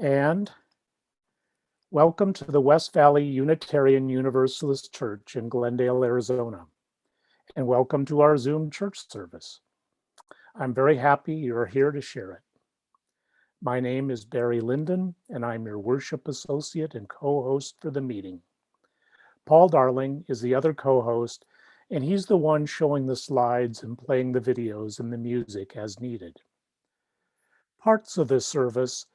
and welcome to the West Valley Unitarian Universalist Church in Glendale, Arizona, and welcome to our Zoom church service. I'm very happy you're here to share it. My name is Barry Linden, and I'm your worship associate and co-host for the meeting. Paul Darling is the other co-host, and he's the one showing the slides and playing the videos and the music as needed. Parts of this service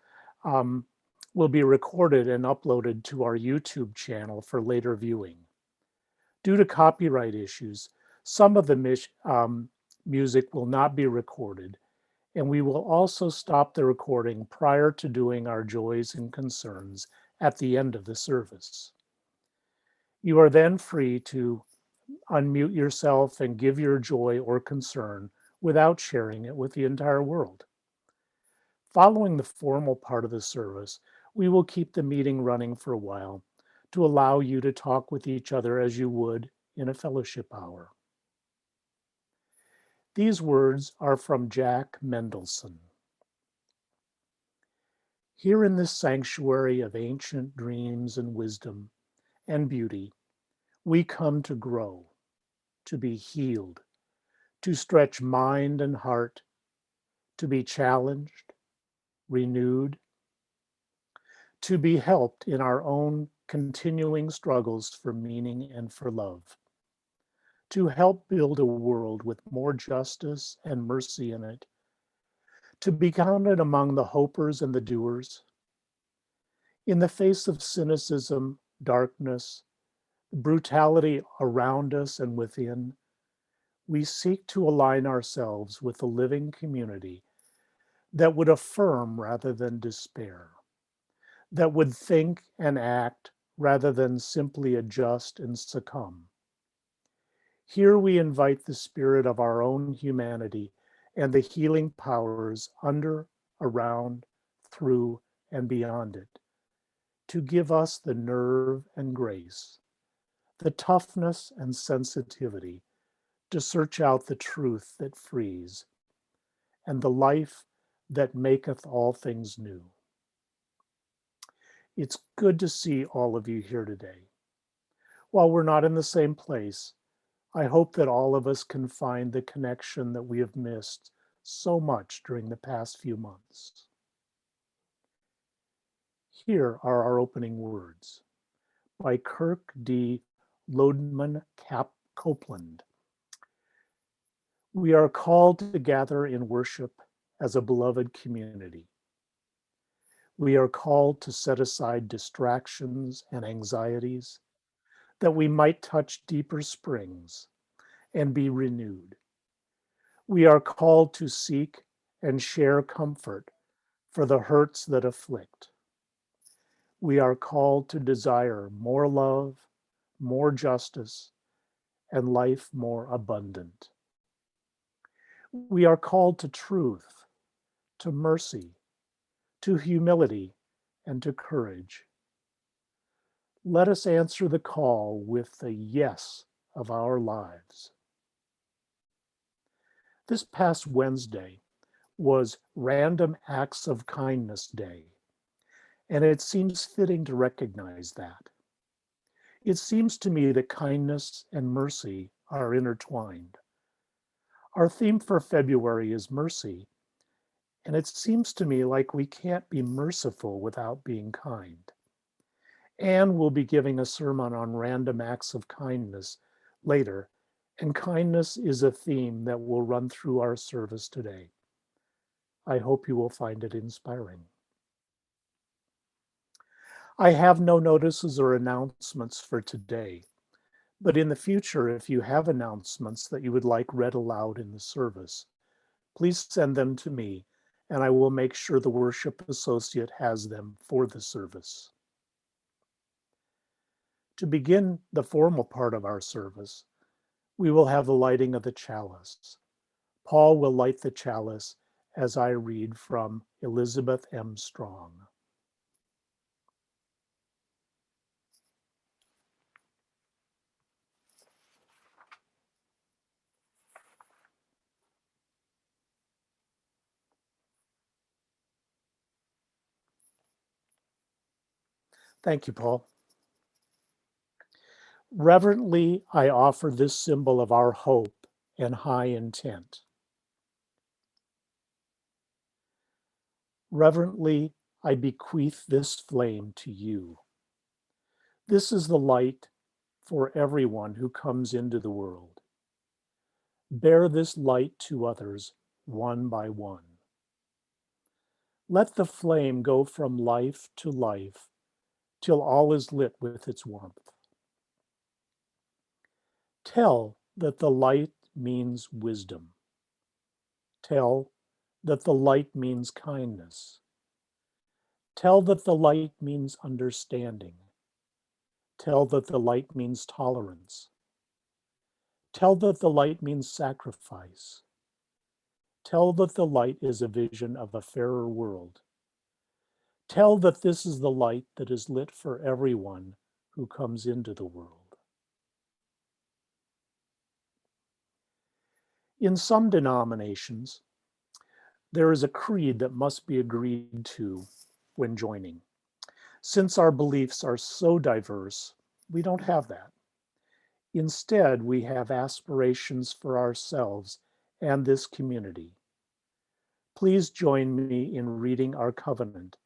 will be recorded and uploaded to our YouTube channel for later viewing. Due to copyright issues, some of the music will not be recorded, and we will also stop the recording prior to doing our joys and concerns at the end of the service. You are then free to unmute yourself and give your joy or concern without sharing it with the entire world. Following the formal part of the service, we will keep the meeting running for a while to allow you to talk with each other as you would in a fellowship hour. These words are from Jack Mendelson. Here in this sanctuary of ancient dreams and wisdom and beauty, we come to grow, to be healed, to stretch mind and heart, to be challenged, renewed, to be helped in our own continuing struggles for meaning and for love, to help build a world with more justice and mercy in it, to be counted among the hopers and the doers. In the face of cynicism, darkness, brutality around us and within, we seek to align ourselves with a living community that would affirm rather than despair, that would think and act rather than simply adjust and succumb. Here we invite the spirit of our own humanity and the healing powers under, around, through, and beyond it to give us the nerve and grace, the toughness and sensitivity to search out the truth that frees and the life that maketh all things new. It's good to see all of you here today. While we're not in the same place, I hope that all of us can find the connection that we have missed so much during the past few months. Here are our opening words by Kirk D. Lodeman Copeland. We are called to gather in worship as a beloved community. We are called to set aside distractions and anxieties that we might touch deeper springs and be renewed. We are called to seek and share comfort for the hurts that afflict. We are called to desire more love, more justice, and life more abundant. We are called to truth, to mercy, to humility, and to courage. Let us answer the call with the yes of our lives. This past Wednesday was Random Acts of Kindness Day, and it seems fitting to recognize that. It seems to me that kindness and mercy are intertwined. Our theme for February is mercy, and it seems to me like we can't be merciful without being kind. Anne will be giving a sermon on random acts of kindness later, and kindness is a theme that will run through our service today. I hope you will find it inspiring. I have no notices or announcements for today, but in the future, if you have announcements that you would like read aloud in the service, please send them to me, and I will make sure the worship associate has them for the service. To begin the formal part of our service, we will have the lighting of the chalice. Paul will light the chalice as I read from Elizabeth M. Strong. Thank you, Paul. Reverently, I offer this symbol of our hope and high intent. Reverently, I bequeath this flame to you. This is the light for everyone who comes into the world. Bear this light to others one by one. Let the flame go from life to life till all is lit with its warmth. Tell that the light means wisdom. Tell that the light means kindness. Tell that the light means understanding. Tell that the light means tolerance. Tell that the light means sacrifice. Tell that the light is a vision of a fairer world. Tell that this is the light that is lit for everyone who comes into the world. In some denominations, there is a creed that must be agreed to when joining. Since our beliefs are so diverse, we don't have that. Instead, we have aspirations for ourselves and this community. Please join me in reading our covenant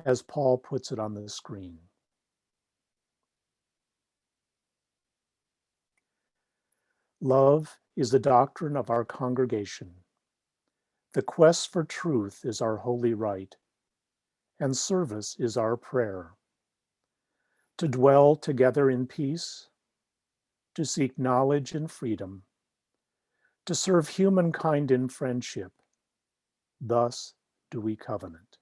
as Paul puts it on the screen. Love is the doctrine of our congregation. The quest for truth is our holy right, and service is our prayer. To dwell together in peace, to seek knowledge and freedom, to serve humankind in friendship, thus do we covenant.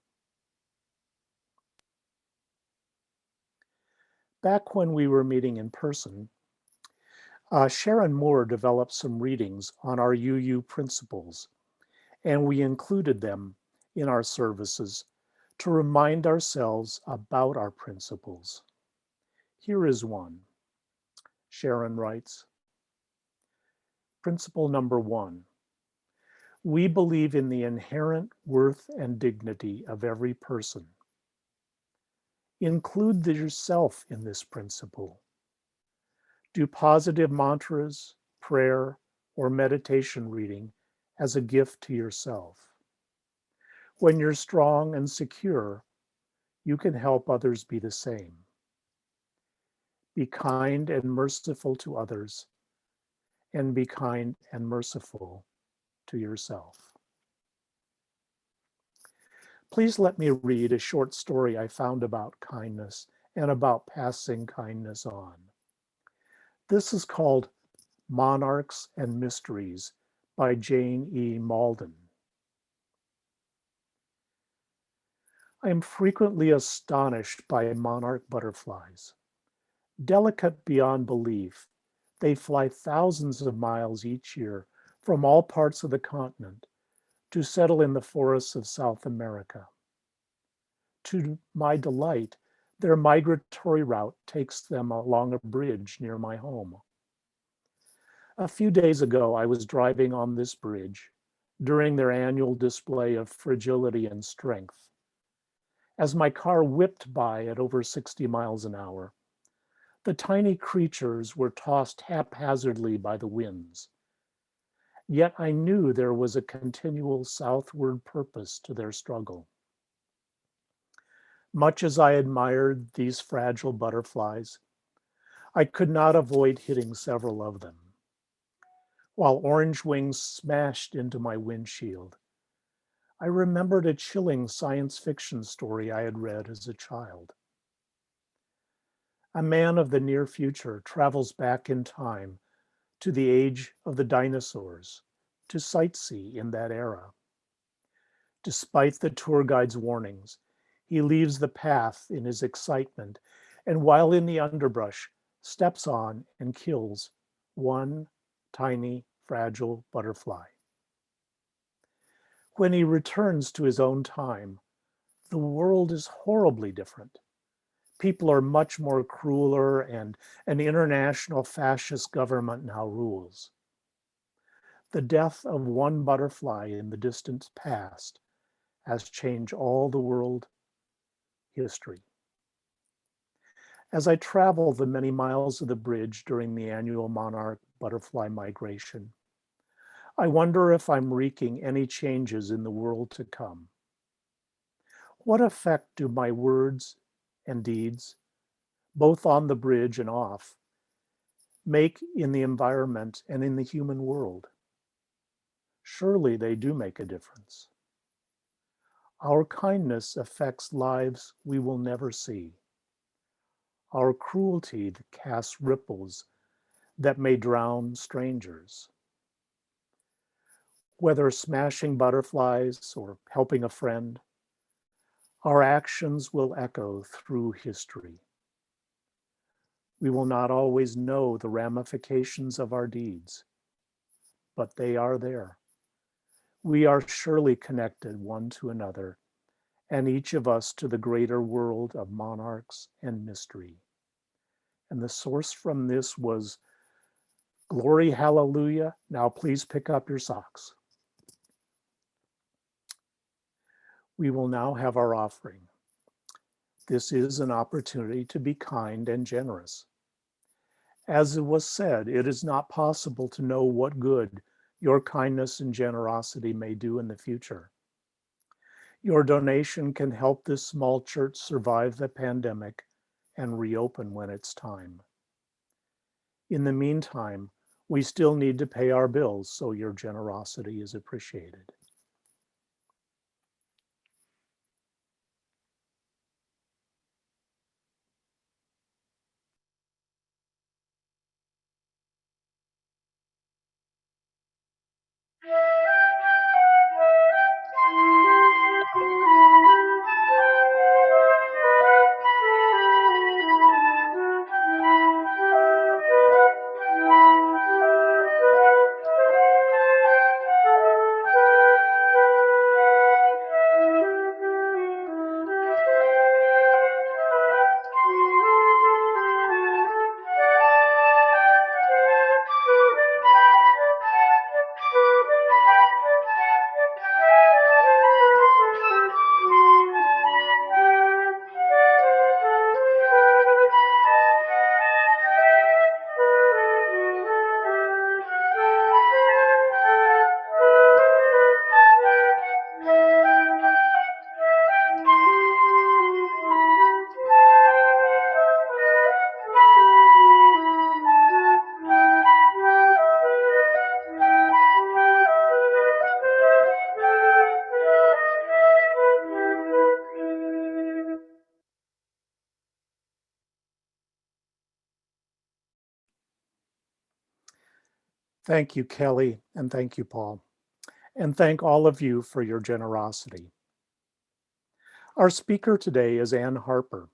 Back when we were meeting in person, Sharon Moore developed some readings on our UU principles, and we included them in our services to remind ourselves about our principles. Here is one. Sharon writes, Principle number 1. We believe in the inherent worth and dignity of every person. Include yourself in this principle. Do positive mantras, prayer, or meditation reading as a gift to yourself. When you're strong and secure, you can help others be the same. Be kind and merciful to others, and be kind and merciful to yourself. Please let me read a short story I found about kindness and about passing kindness on. This is called Monarchs and Mysteries by Jane E. Malden. I am frequently astonished by monarch butterflies. Delicate beyond belief, they fly thousands of miles each year from all parts of the continent to settle in the forests of South America. To my delight, their migratory route takes them along a bridge near my home. A few days ago, I was driving on this bridge during their annual display of fragility and strength. As my car whipped by at over 60 miles an hour, the tiny creatures were tossed haphazardly by the winds. Yet I knew there was a continual southward purpose to their struggle. Much as I admired these fragile butterflies, I could not avoid hitting several of them. While orange wings smashed into my windshield, I remembered a chilling science fiction story I had read as a child. A man of the near future travels back in time to the age of the dinosaurs to sightsee in that era. Despite the tour guide's warnings, he leaves the path in his excitement, and while in the underbrush, steps on and kills one tiny, fragile butterfly. When he returns to his own time, the world is horribly different. People are much more crueler, and an international fascist government now rules. The death of one butterfly in the distant past has changed all the world history. As I travel the many miles of the bridge during the annual monarch butterfly migration, I wonder if I'm wreaking any changes in the world to come. What effect do my words and deeds, both on the bridge and off, make in the environment and in the human world? Surely they do make a difference. Our kindness affects lives we will never see. Our cruelty casts ripples that may drown strangers. Whether smashing butterflies or helping a friend, our actions will echo through history. We will not always know the ramifications of our deeds, but they are there. We are surely connected one to another, and each of us to the greater world of monarchs and mystery. And the source from this was Glory, Hallelujah. Now please pick up your socks. We will now have our offering. This is an opportunity to be kind and generous. As it was said, it is not possible to know what good your kindness and generosity may do in the future. Your donation can help this small church survive the pandemic and reopen when it's time. In the meantime, we still need to pay our bills, so your generosity is appreciated. Thank you, Kelly, and thank you, Paul. And thank all of you for your generosity. Our speaker today is Ann Harper,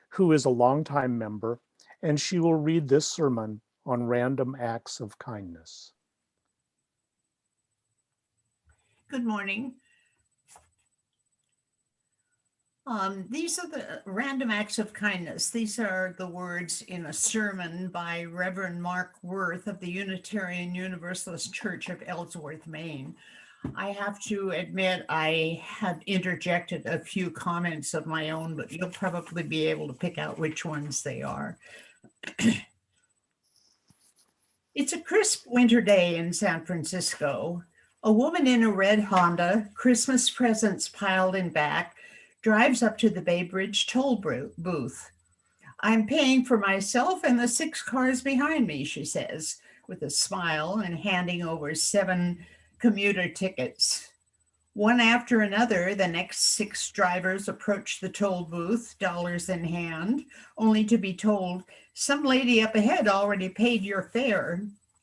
who is a longtime member, and she will read this sermon on random acts of kindness. Good morning. These are the random acts of kindness. These are the words in a sermon by Reverend Mark Worth of the Unitarian Universalist Church of Ellsworth, Maine. I have to admit I have interjected a few comments of my own, but you'll probably be able to pick out which ones they are. It's a crisp winter day in San Francisco. A woman in a red Honda, Christmas presents piled in back, drives up to the Bay Bridge toll booth. I'm paying for myself and the 6 cars behind me, she says, with a smile and handing over 7 commuter tickets. One after another, the next 6 drivers approach the toll booth, dollars in hand, only to be told, some lady up ahead already paid your fare.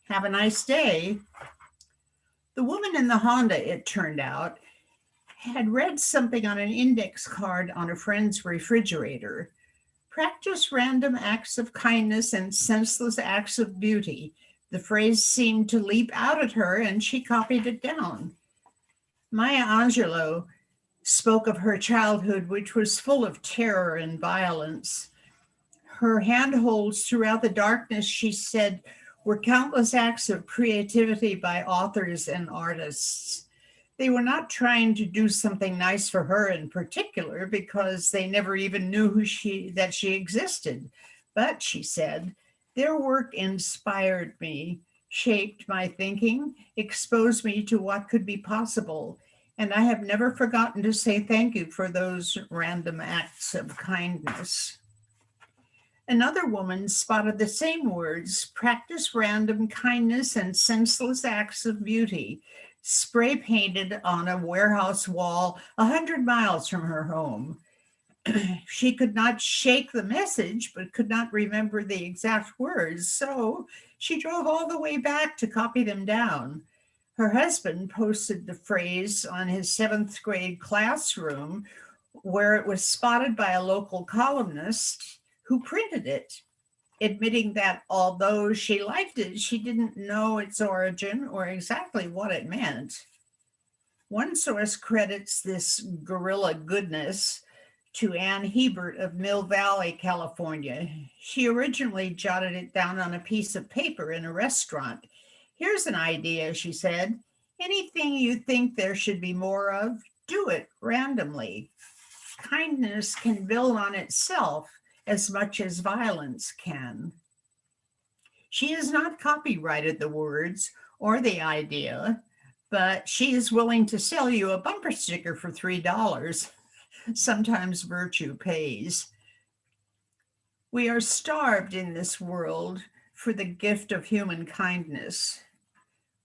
Have a nice day. The woman in the Honda, it turned out, had read something on an index card on a friend's refrigerator. Practice random acts of kindness and senseless acts of beauty. The phrase seemed to leap out at her, and she copied it down. Maya Angelou spoke of her childhood, which was full of terror and violence. Her handholds throughout the darkness, she said, were countless acts of creativity by authors and artists. They were not trying to do something nice for her in particular because they never even knew that she existed. But she said, their work inspired me, shaped my thinking, exposed me to what could be possible. And I have never forgotten to say thank you for those random acts of kindness. Another woman spotted the same words: practice random kindness and senseless acts of beauty, spray painted on a warehouse wall 100 miles from her home. She could not shake the message, but could not remember the exact words, so she drove all the way back to copy them down. Her husband posted the phrase on his seventh grade classroom, where it was spotted by a local columnist who printed it, admitting that although she liked it, she didn't know its origin or exactly what it meant. One source credits this guerrilla goodness to Ann Hebert of Mill Valley, California. She originally jotted it down on a piece of paper in a restaurant. Here's an idea, she said. Anything you think there should be more of, do it randomly. Kindness can build on itself as much as violence can. She has not copyrighted the words or the idea, but she is willing to sell you a bumper sticker for $3. Sometimes virtue pays. We are starved in this world for the gift of human kindness.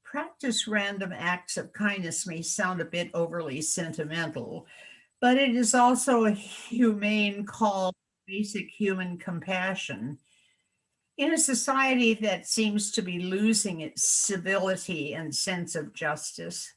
Practice random acts of kindness may sound a bit overly sentimental, but it is also a humane call to basic human compassion. In a society that seems to be losing its civility and sense of justice,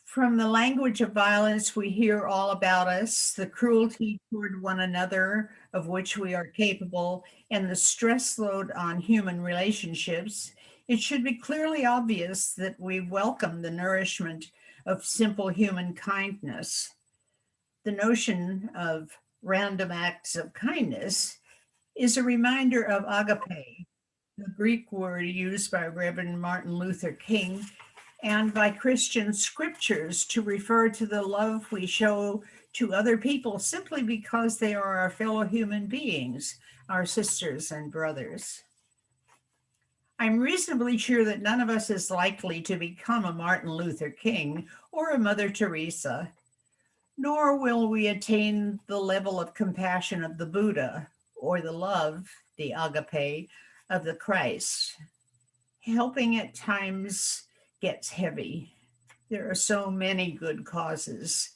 from the language of violence, we hear all about us, the cruelty toward one another of which we are capable, and the stress load on human relationships. It should be clearly obvious that we welcome the nourishment of simple human kindness. The notion of random acts of kindness is a reminder of agape, the Greek word used by Reverend Martin Luther King and by Christian scriptures to refer to the love we show to other people simply because they are our fellow human beings, our sisters and brothers. I'm reasonably sure that none of us is likely to become a Martin Luther King or a Mother Teresa, nor will we attain the level of compassion of the Buddha or the love, the agape, of the Christ. Helping at times gets heavy. There are so many good causes.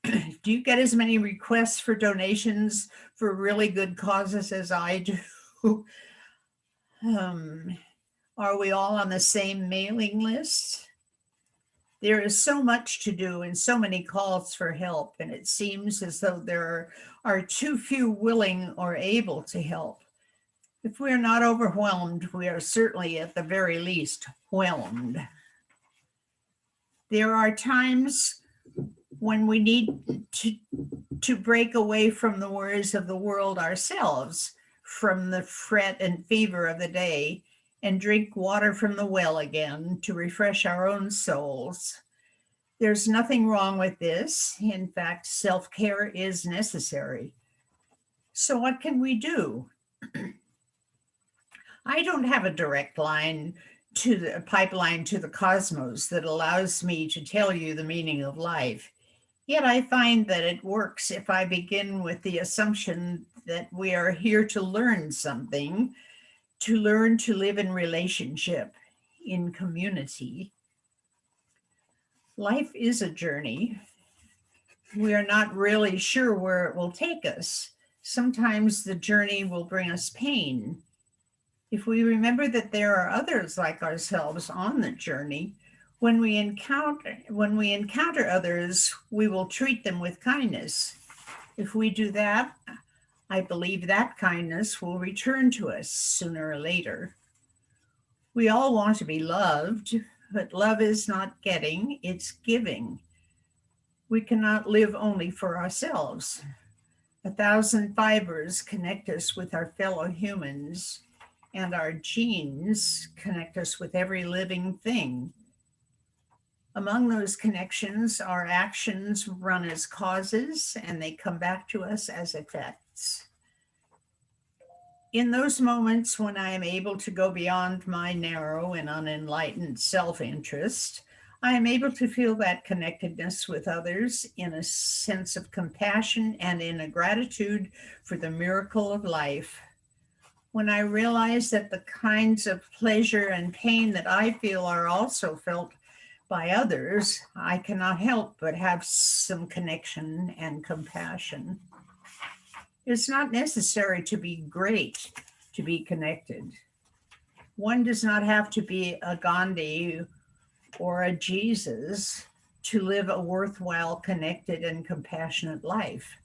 Do you get as many requests for donations for really good causes as I do? Are we all on the same mailing list? There is so much to do and so many calls for help, and it seems as though there are too few willing or able to help. If we are not overwhelmed, we are certainly at the very least whelmed. There are times when we need to break away from the worries of the world ourselves, from the fret and fever of the day, and drink water from the well again to refresh our own souls. There's nothing wrong with this. In fact, self-care is necessary. So what can we do? I don't have a direct line to the pipeline to the cosmos that allows me to tell you the meaning of life. Yet I find that it works if I begin with the assumption that we are here to learn something, to learn to live in relationship, in community. Life is a journey. We are not really sure where it will take us. Sometimes the journey will bring us pain. If we remember that there are others like ourselves on the journey, when we encounter others, we will treat them with kindness. If we do that, I believe that kindness will return to us sooner or later. We all want to be loved, but love is not getting, it's giving. We cannot live only for ourselves. 1,000 fibers connect us with our fellow humans, and our genes connect us with every living thing. Among those connections, our actions run as causes and they come back to us as effects. In those moments when I am able to go beyond my narrow and unenlightened self interest, I am able to feel that connectedness with others in a sense of compassion and in a gratitude for the miracle of life. When I realize that the kinds of pleasure and pain that I feel are also felt by others, I cannot help but have some connection and compassion. It's not necessary to be great to be connected. One does not have to be a Gandhi or a Jesus to live a worthwhile, connected, and compassionate life.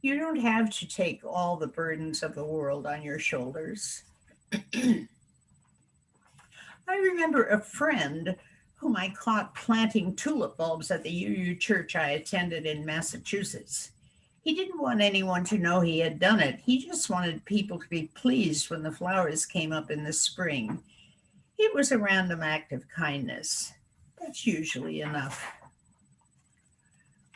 You don't have to take all the burdens of the world on your shoulders. I remember a friend whom I caught planting tulip bulbs at the UU church I attended in Massachusetts. He didn't want anyone to know he had done it. He just wanted people to be pleased when the flowers came up in the spring. It was a random act of kindness. That's usually enough.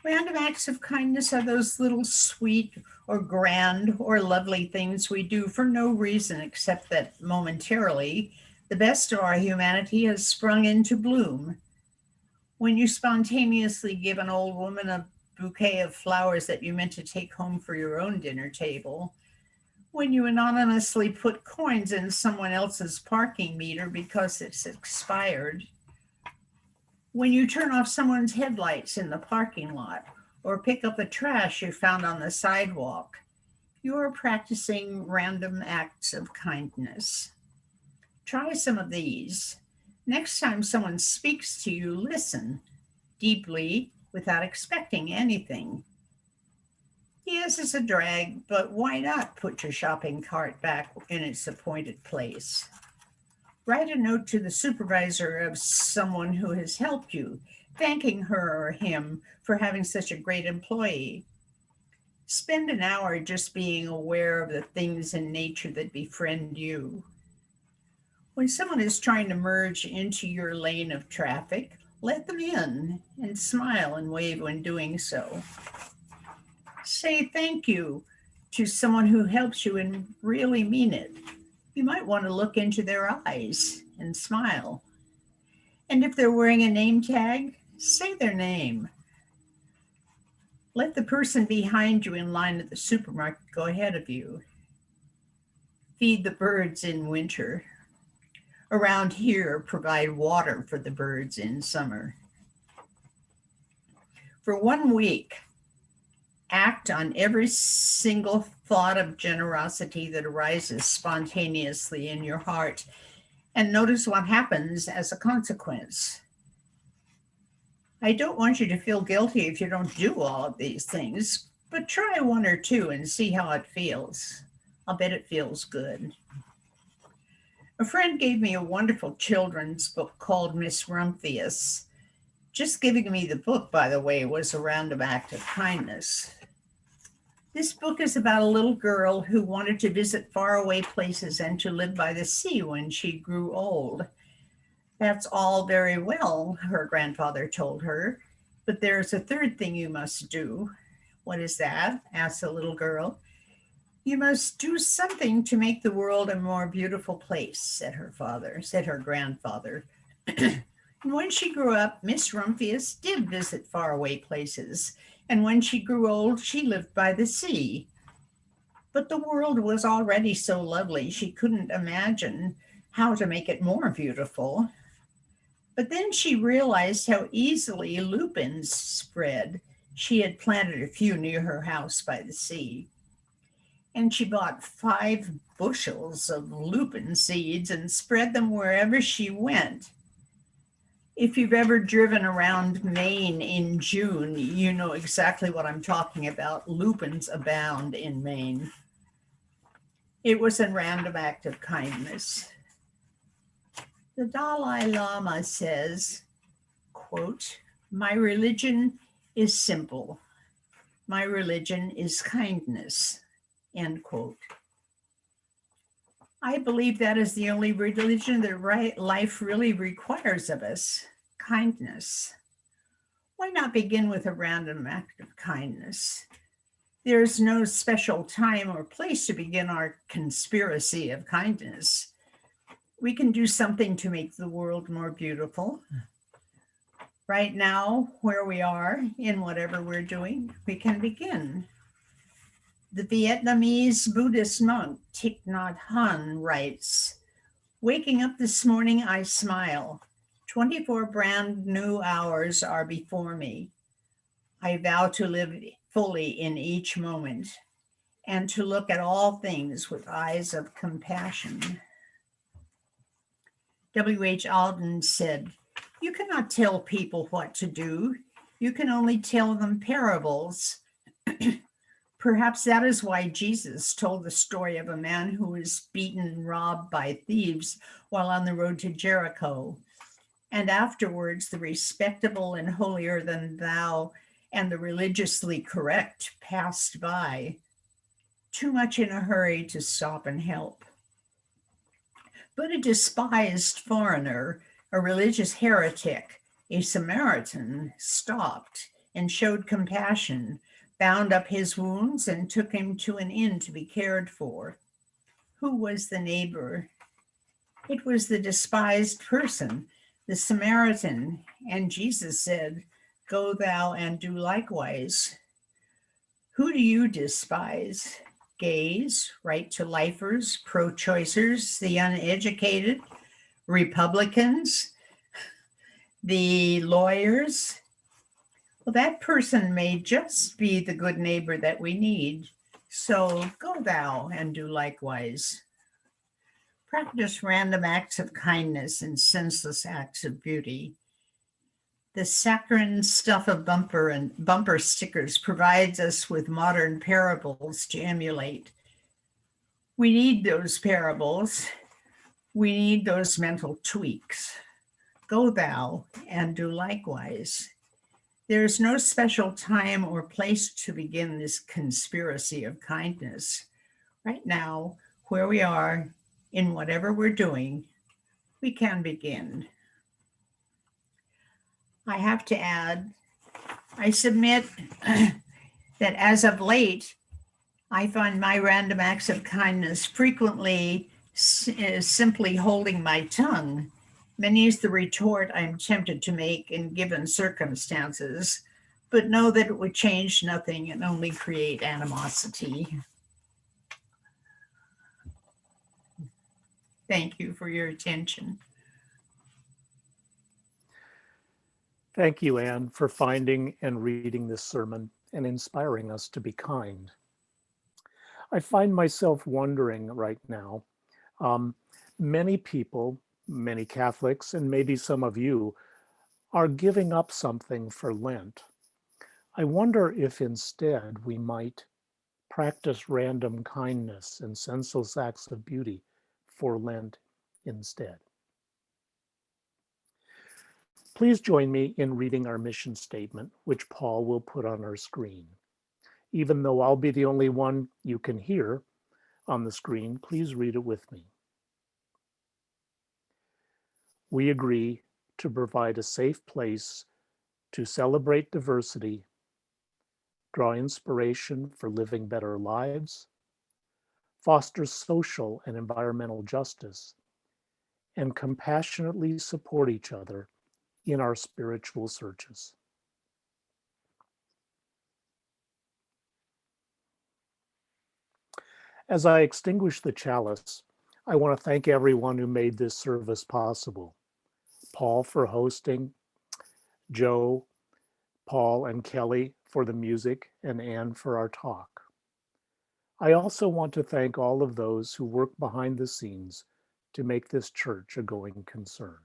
Random acts of kindness are those little sweet or grand or lovely things we do for no reason except that momentarily the best of our humanity has sprung into bloom. When you spontaneously give an old woman a bouquet of flowers that you meant to take home for your own dinner table, when you anonymously put coins in someone else's parking meter because it's expired, when you turn off someone's headlights in the parking lot or pick up the trash you found on the sidewalk, you are practicing random acts of kindness. Try some of these. Next time someone speaks to you, listen deeply without expecting anything. Yes, it's a drag, but why not put your shopping cart back in its appointed place? Write a note to the supervisor of someone who has helped you, thanking her or him for having such a great employee. Spend an hour just being aware of the things in nature that befriend you. When someone is trying to merge into your lane of traffic, let them in and smile and wave when doing so. Say thank you to someone who helps you and really mean it. You might want to look into their eyes and smile. And if they're wearing a name tag, say their name. Let the person behind you in line at the supermarket go ahead of you. Feed the birds in winter. Around here, provide water for the birds in summer. For 1 week, act on every single thought of generosity that arises spontaneously in your heart and notice what happens as a consequence. I don't want you to feel guilty if you don't do all of these things, but try one or two and see how it feels. I'll bet it feels good. A friend gave me a wonderful children's book called Miss Rumphius. Just giving me the book, by the way, was a random act of kindness. This book is about a little girl who wanted to visit faraway places and to live by the sea when she grew old. That's all very well, her grandfather told her, but there's a third thing you must do. What is that? Asked the little girl. You must do something to make the world a more beautiful place, said her grandfather. And when she grew up, Miss Rumphius did visit faraway places, and when she grew old, she lived by the sea. But the world was already so lovely, she couldn't imagine how to make it more beautiful. But then she realized how easily lupins spread. She had planted a few near her house by the sea. And she bought 5 bushels of lupin seeds and spread them wherever she went. If you've ever driven around Maine in June, you know exactly what I'm talking about. Lupins abound in Maine. It was a random act of kindness. The Dalai Lama says, quote, "My religion is simple. My religion is kindness," end quote. I believe that is the only religion that life really requires of us, kindness. Why not begin with a random act of kindness? There's no special time or place to begin our conspiracy of kindness. We can do something to make the world more beautiful. Right now, where we are, in whatever we're doing, we can begin. The Vietnamese Buddhist monk Thich Nhat Hanh writes, "Waking up this morning, I smile. 24 brand new hours are before me. I vow to live fully in each moment and to look at all things with eyes of compassion." W.H. Auden said, "You cannot tell people what to do. You can only tell them parables." Perhaps that is why Jesus told the story of a man who was beaten and robbed by thieves while on the road to Jericho. And afterwards, the respectable and holier than thou and the religiously correct passed by, too much in a hurry to stop and help. But a despised foreigner, a religious heretic, a Samaritan, stopped and showed compassion, bound up his wounds, and took him to an inn to be cared for. Who was the neighbor? It was the despised person, the Samaritan, and Jesus said, "Go thou and do likewise." Who do you despise? Gays, right to lifers, pro-choicers, the uneducated, Republicans, the lawyers? Well, that person may just be the good neighbor that we need. So go thou and do likewise. Practice random acts of kindness and senseless acts of beauty. The saccharine stuff of bumper stickers provides us with modern parables to emulate. We need those parables. We need those mental tweaks. Go thou and do likewise. There is no special time or place to begin this conspiracy of kindness. Right now, where we are, in whatever we're doing, we can begin. I have to add, I submit that as of late, I find my random acts of kindness frequently simply holding my tongue. Many is the retort I'm tempted to make in given circumstances, but know that it would change nothing and only create animosity. Thank you for your attention. Thank you, Anne, for finding and reading this sermon and inspiring us to be kind. I find myself wondering right now, many people, many Catholics, and maybe some of you are giving up something for Lent. I wonder if instead we might practice random kindness and senseless acts of beauty for Lent instead. Please join me in reading our mission statement, which Paul will put on our screen. Even though I'll be the only one you can hear on the screen, please read it with me. We agree to provide a safe place to celebrate diversity, draw inspiration for living better lives, foster social and environmental justice, and compassionately support each other in our spiritual searches. As I extinguish the chalice, I want to thank everyone who made this service possible. Paul for hosting, Joe, Paul, and Kelly for the music, and Anne for our talk. I also want to thank all of those who work behind the scenes to make this church a going concern.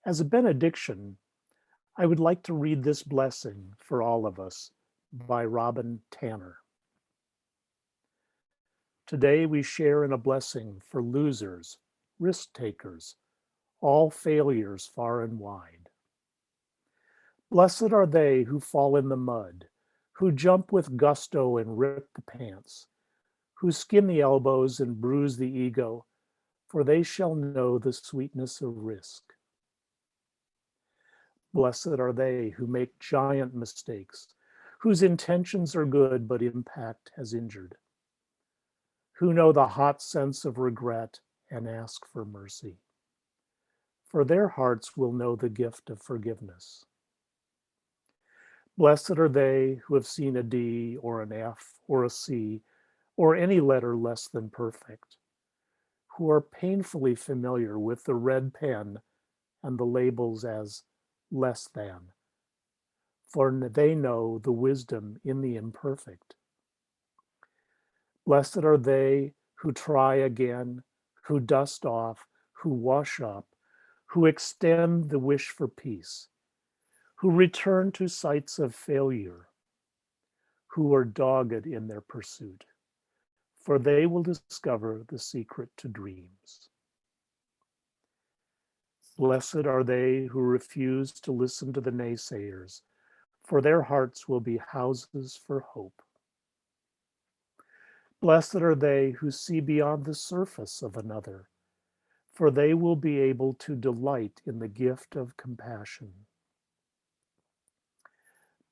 As a benediction, I would like to read this blessing for all of us by Robin Tanner. Today we share in a blessing for losers, risk takers, all failures far and wide. Blessed are they who fall in the mud, who jump with gusto and rip the pants, who skin the elbows and bruise the ego, for they shall know the sweetness of risk. Blessed are they who make giant mistakes, whose intentions are good but impact has injured, who know the hot sense of regret and ask for mercy. For their hearts will know the gift of forgiveness. Blessed are they who have seen a D or an F or a C or any letter less than perfect, who are painfully familiar with the red pen and the labels as less than, for they know the wisdom in the imperfect. Blessed are they who try again, who dust off, who wash up, who extend the wish for peace, who return to sites of failure, who are dogged in their pursuit, for they will discover the secret to dreams. Blessed are they who refuse to listen to the naysayers, for their hearts will be houses for hope. Blessed are they who see beyond the surface of another, for they will be able to delight in the gift of compassion.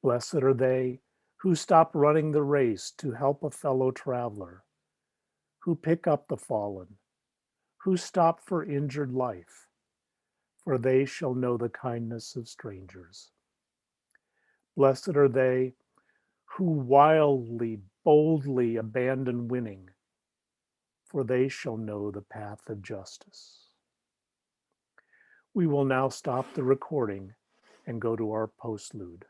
Blessed are they who stop running the race to help a fellow traveler, who pick up the fallen, who stop for injured life, for they shall know the kindness of strangers. Blessed are they who wildly, boldly abandon winning, for they shall know the path of justice. We will now stop the recording and go to our postlude.